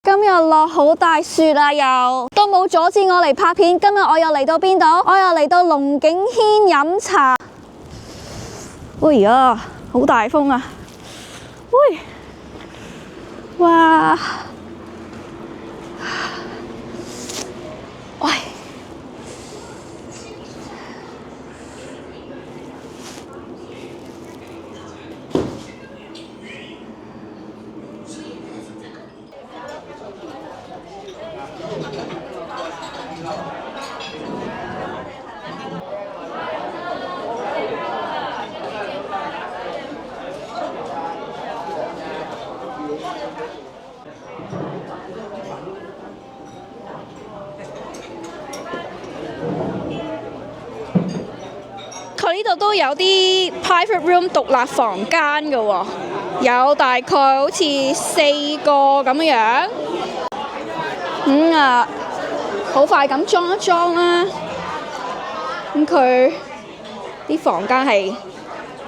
今日落好大雪啦，又都冇阻止我嚟拍片。今日我又嚟到邊度？我又嚟到龍景軒飲茶。哎呀，好大風啊！喂，哇，喂，佢呢度都有啲 private room 獨立房間嘅喎，有大概好似4個咁樣。好快咁裝一裝啦。咁佢啲房間係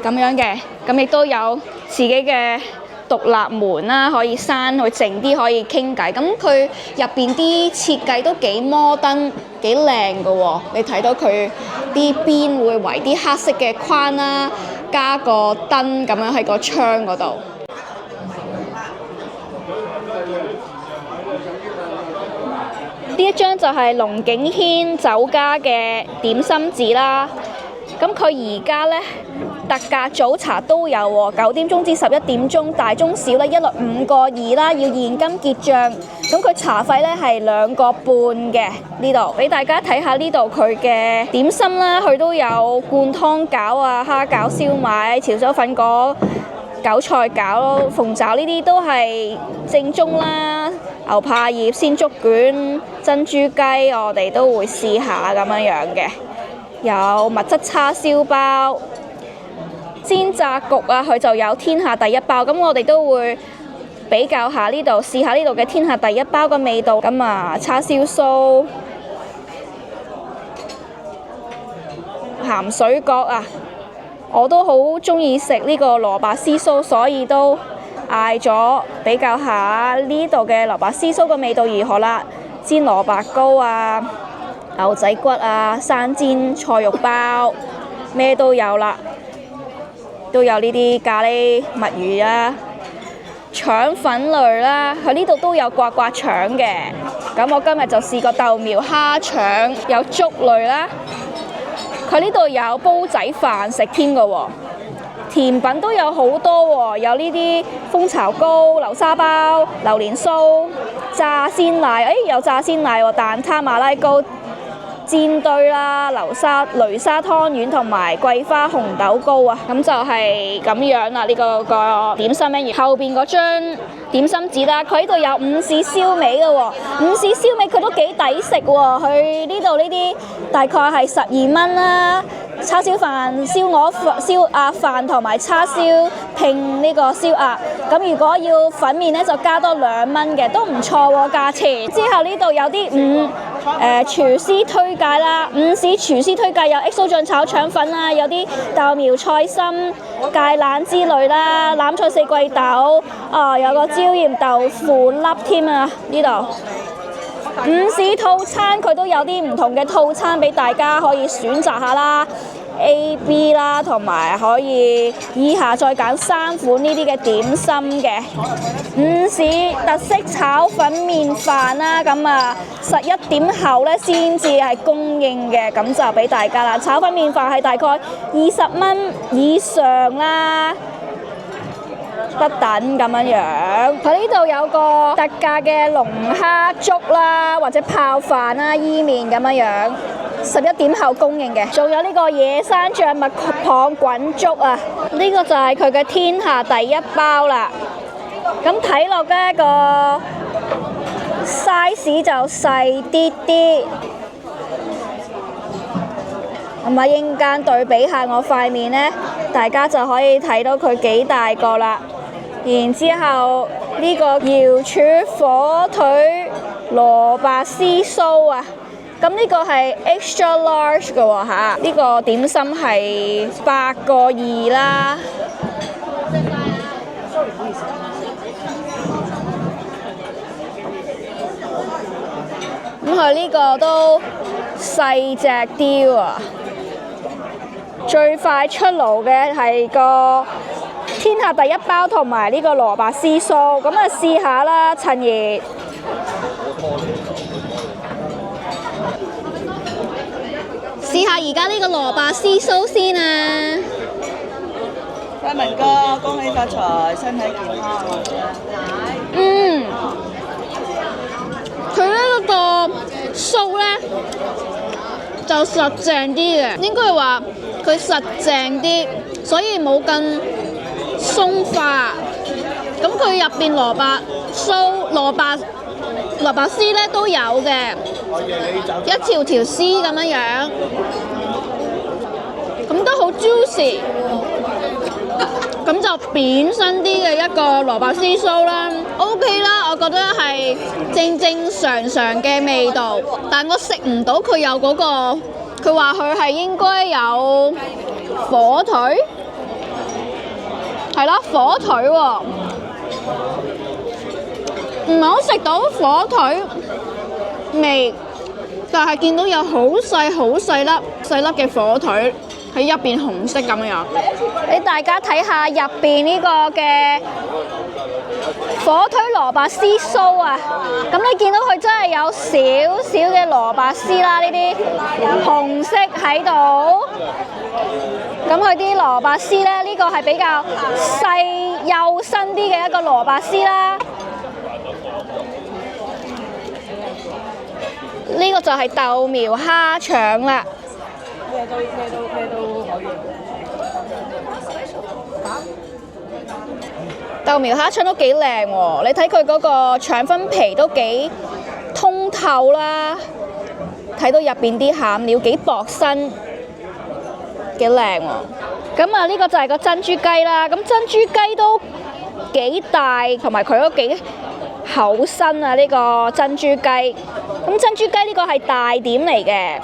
咁樣嘅，咁亦都有自己嘅獨立門啦，可以閂，去靜啲可以傾偈。咁佢入邊啲設計都幾摩登，幾靚㗎喎。你睇到佢啲邊會圍啲黑色嘅框啦，加個燈咁樣喺個窗嗰度。呢一張就係龍景軒酒家嘅點心紙啦。咁佢而家呢，特價早茶都有喎，9點鐘至11點鐘，大中小呢，一律5個2啦，要現金結帳。咁佢茶費呢係2個半嘅。呢度俾大家睇下呢度佢嘅點心啦，佢都有灌湯餃啊、蝦餃、燒賣、潮州粉果、韭菜餃、鳳爪，呢啲都係正宗啦。牛柏葉、鮮竹卷、珍珠雞，我哋都會試下咁樣嘅。有蜜汁叉燒包、煎炸焗啊，佢就有天下第一包。咁我哋都會比較下呢度，試下呢度嘅天下第一包嘅味道。咁啊，叉燒酥、鹹水角啊，我都好中意食呢個蘿蔔絲酥，所以都嗌咗比較下呢度嘅蘿蔔絲酥嘅味道如何啦。煎蘿蔔糕啊，牛仔骨啊，生煎菜肉包，咩都有啦。都有呢啲咖喱墨魚啊，腸粉類啦，佢呢度都有刮刮腸嘅。咁我今日就試過豆苗蝦腸，有粥類啦。佢呢度有煲仔飯食添㗎喎。甜品都有好多喎，有呢啲蜂巢糕、流沙包、榴蓮酥、炸鮮奶，有炸鮮奶喎，蛋撻、馬拉糕、煎堆啦、雷沙湯圓同埋桂花紅豆糕啊。咁就係咁樣啦，呢個點心menu。後邊嗰張點心紙啦，佢呢度有午市燒味嘅喎，午市燒味佢都幾抵食喎。佢呢度呢啲大概係12蚊啦。叉燒飯、燒鵝飯同埋叉燒拼呢個燒鴨。咁如果要粉麵呢，就加多2蚊嘅，都唔錯喎價錢。之後呢度有啲廚師推介啦，午市廚師推介有 XO 醬炒腸粉啦，有啲豆苗菜心、芥蘭之類啦，欖菜四季豆，有個椒鹽豆腐粒添啊呢度。午市套餐佢都有啲唔同嘅套餐俾大家可以選擇下啦 ，A、B 啦，同埋可以以下再揀3款呢啲嘅點心嘅。午市特色炒粉麵飯啦，咁啊11點後呢先至係供應嘅，咁就俾大家啦。炒粉麵飯係大概20蚊以上啦。不等咁樣，佢呢度有個特價嘅龍蝦粥啦，或者泡飯啦、伊麵咁樣，11點後供應嘅。仲有呢個野山醬蜜糖滾粥啊，呢個就係佢嘅天下第一包啦。咁睇落呢個 size 就細啲啲，咁啊，應間對比下我塊面呢，大家就可以睇到佢幾大個啦。然之後呢個瑤柱火腿蘿蔔絲酥啊，咁呢個係 extra large 嘅喎嚇，呢個點心係8.2啦。咁佢呢個都細隻啲喎。最快出爐嘅係個天下第一包同埋呢個蘿蔔絲酥，咁啊試下啦，趁熱。試下而家呢個蘿蔔絲酥先啊！嘉文哥，恭喜發財，身體健康。佢呢個酥呢，就實淨啲嘅，應該話佢實淨啲，所以冇咁鬆化。咁佢入邊蘿蔔酥、蘿蔔絲咧都有嘅，一條條絲咁樣樣，咁都好 juicy。咁就扁身啲嘅一個蘿蔔絲酥啦 ，OK 啦，我覺得係正正常常嘅味道，但我食唔到佢有嗰個，佢話佢係應該有火腿，係啦，火腿喎，唔係好食到火腿味，但係見到有好細粒嘅火腿。喺入邊紅色咁樣，俾大家睇下入邊呢個嘅火腿蘿蔔絲酥啊！咁你見到佢真係有少少嘅蘿蔔絲啦，呢啲紅色喺度。咁佢啲蘿蔔絲咧，呢個係比較細幼身啲嘅一個蘿蔔絲啦。呢個就係豆苗蝦腸啦。咩都可以。豆苗蝦腸都幾靚喎，你睇佢嗰個腸粉皮都幾通透啦，睇到入邊啲餡料幾薄身，幾靚喎。咁啊，呢個就係個珍珠雞啦。咁珍珠雞都幾大，同埋佢都幾厚身啊！呢個珍珠雞，咁珍珠雞呢個係大點嚟嘅。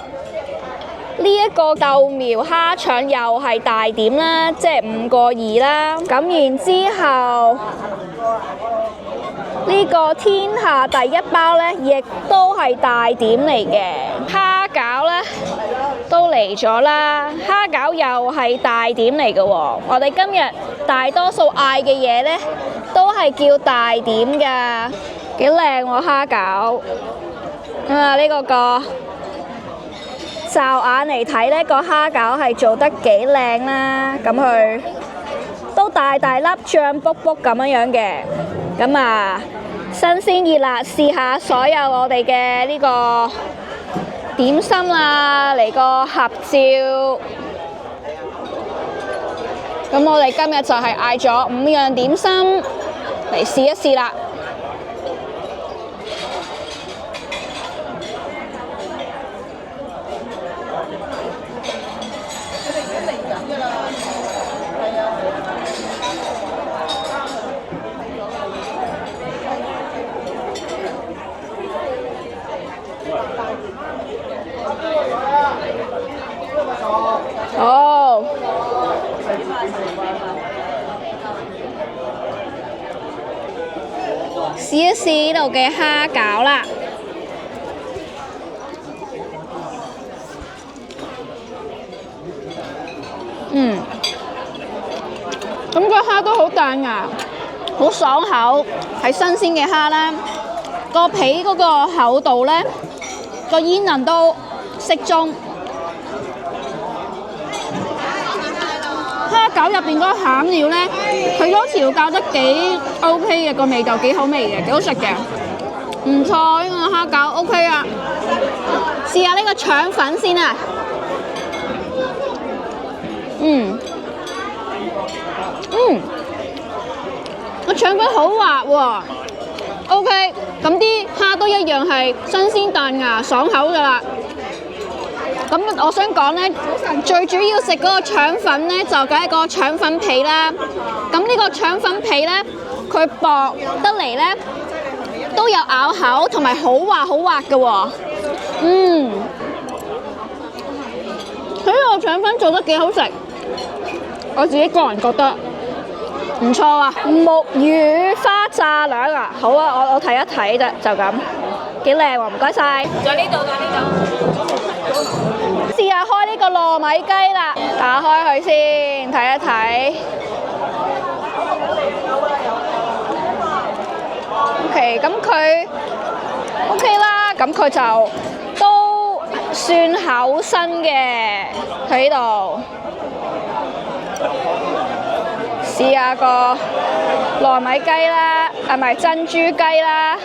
呢一個豆苗蝦腸又係大點啦，即係5.2啦。咁然之後呢個天下第一包呢，亦都係大點嚟嘅。蝦餃呢都嚟咗啦，蝦餃又係大點嚟嘅喎。我哋今日大多數嗌嘅嘢呢，都係叫大點㗎，幾靚喎蝦餃。呢個驟眼嚟睇呢個蝦餃係做得幾靚啦，咁佢都大粒醬卜卜咁樣嘅，咁啊新鮮熱辣，試下所有我哋嘅呢個點心啦，嚟個合照。咁我哋今日就係嗌咗5樣點心嚟試一試啦。好，試一試呢度嘅蝦餃啦。咁個蝦都好彈牙，好爽口，係新鮮嘅蝦啦。個皮嗰個厚度呢，個煙韌都適中。蝦餃入邊嗰個餡料呢，佢都調教得幾 OK 嘅，個味道幾好味嘅，幾好食嘅，唔錯，呢個蝦餃 OK 啊！試下呢個腸粉先啊！個腸粉好滑喎 ，OK， 咁啲蝦都一樣係新鮮彈牙、爽口㗎啦。咁我想講呢，最主要食嗰個腸粉呢，就梗係個腸粉皮啦。咁呢個腸粉皮呢，佢薄得嚟呢，都有咬口，同埋好滑嘅喎。佢呢個腸粉做得幾好食，我自己個人覺得唔錯啊！木魚花炸兩啊，好啊，我睇一睇啫，就咁，幾靚喎，唔該晒。在呢度㗎，呢度。試下開呢個糯米雞啦，打開佢先，睇一睇。OK， 咁佢 OK 啦，咁佢就都算厚身嘅喺度。試下個糯米雞啦，係咪珍珠雞啦？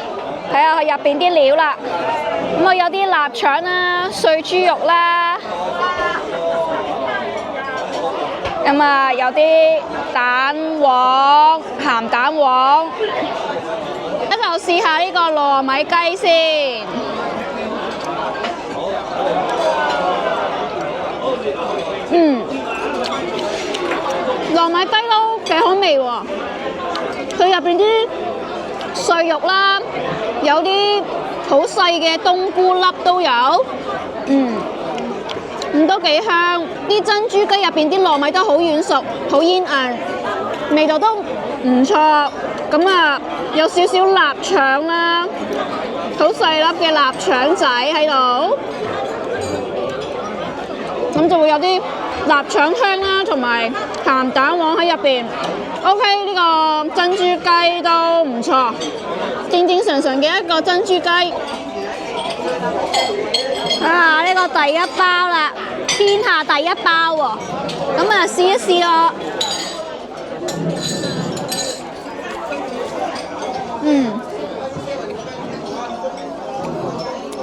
睇下佢入邊啲料啦。咁我有啲臘腸啦、碎豬肉啦，咁啊有啲蛋黃、鹹蛋黃。一就試下呢個糯米雞先。糯米雞都幾好味喎，佢入邊啲碎肉啦，有啲好細嘅冬菇粒都有，咁都幾香。啲珍珠雞入邊啲糯米都好軟熟，好煙韌，味道都唔錯。咁啊，有少少臘腸啦，好細粒嘅臘腸仔喺度，咁就會有啲臘腸香啦，同埋鹹蛋黃喺入邊。OK， 呢個珍珠雞都唔錯，正正常常嘅一個珍珠雞。啊，呢個第一包啦，天下第一包喎。咁啊，試一試咯。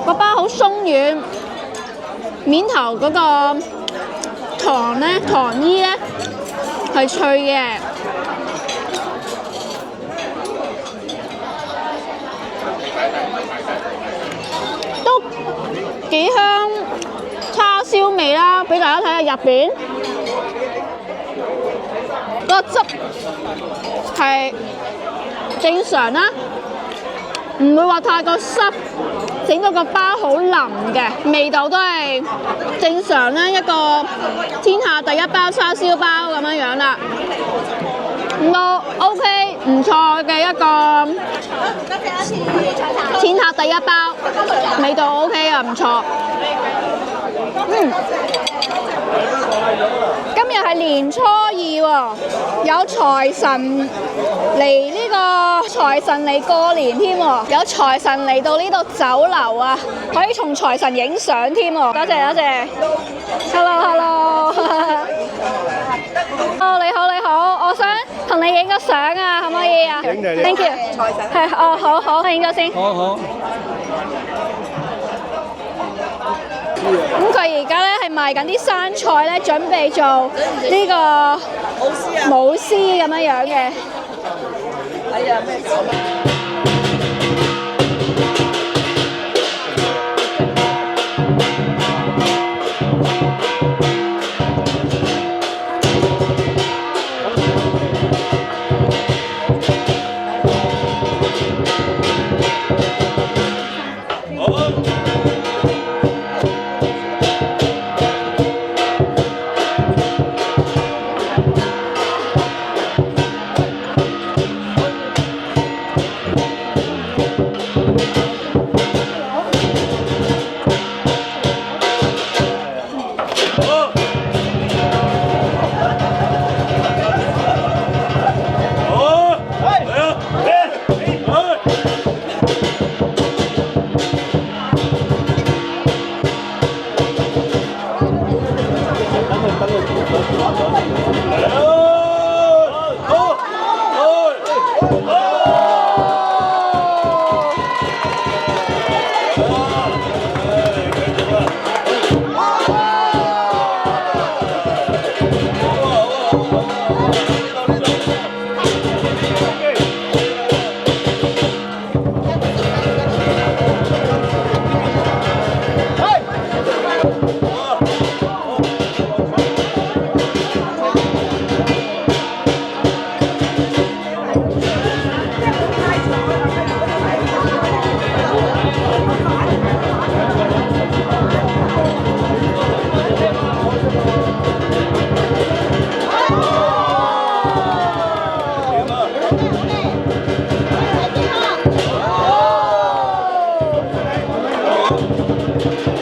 個包好鬆軟，面頭嗰個糖衣咧係脆嘅，都幾香叉燒味啦！俾大家睇下入邊個汁係正常啦，唔會話太過濕。整到個包好腍嘅，味道都係正常啦，一個天下第一包叉燒包咁樣啦，都 OK 唔錯嘅一個天下第一包，味道 OK 啊，唔錯。今日係年初二喎，有財神嚟呢個財神嚟過年添喎，有財神嚟到呢度酒樓啊，可以同財神影相添喎。多謝多謝 ，hello， 你好，我想同你影個相啊，可唔可以啊 ？Thank you， 係好，影咗先。好。咁佢而家咧係賣緊啲生菜咧，準備做呢個舞獅咁樣嘅。哎呀，咩搞？啦。